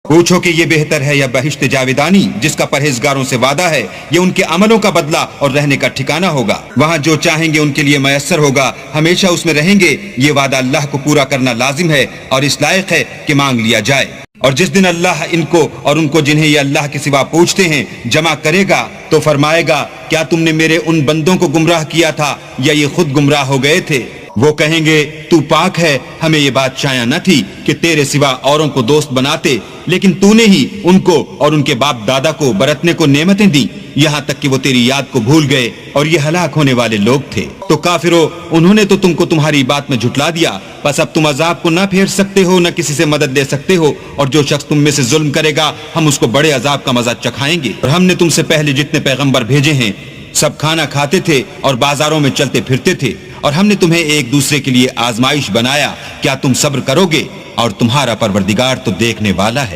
पूछो कि ये बेहतर है या बहिश्त जावेदानी जिसका परहेजगारों से वादा है, ये उनके अमलों का बदला और रहने का ठिकाना होगा। वहाँ जो चाहेंगे उनके लिए मयस्सर होगा, हमेशा उसमें रहेंगे। ये वादा अल्लाह को पूरा करना लाजिम है और इस लायक है कि मांग लिया जाए। और जिस दिन अल्लाह इनको और उनको जिन्हें ये अल्लाह के सिवा पूछते हैं जमा करेगा तो फरमाएगा, क्या तुमने मेरे उन बंदों को गुमराह किया था या ये खुद गुमराह हो गए थे? वो कहेंगे, तू पाक है, हमें ये बात शाया न थी कि तेरे सिवा औरों को दोस्त बनाते, लेकिन तूने ही उनको और उनके बाप दादा को बरतने को नेमतें दी, यहाँ तक कि वो तेरी याद को भूल गए और ये हलाक होने वाले लोग थे। तो काफिरों, उन्होंने तो तुमको तुम्हारी बात में झुटला दिया, बस अब तुम अजाब को न फेर सकते हो, न किसी से मदद ले सकते हो। और जो शख्स तुम में से जुल्म करेगा, हम उसको बड़े अजाब का मजा चखाएंगे। और हमने तुमसे पहले जितने पैगंबर भेजे हैं सब खाना खाते थे और बाजारों में चलते फिरते थे, और हमने तुम्हें एक दूसरे के लिए आजमाइश बनाया। क्या तुम सब्र करोगे? और तुम्हारा परवरदिगार तो देखने वाला है।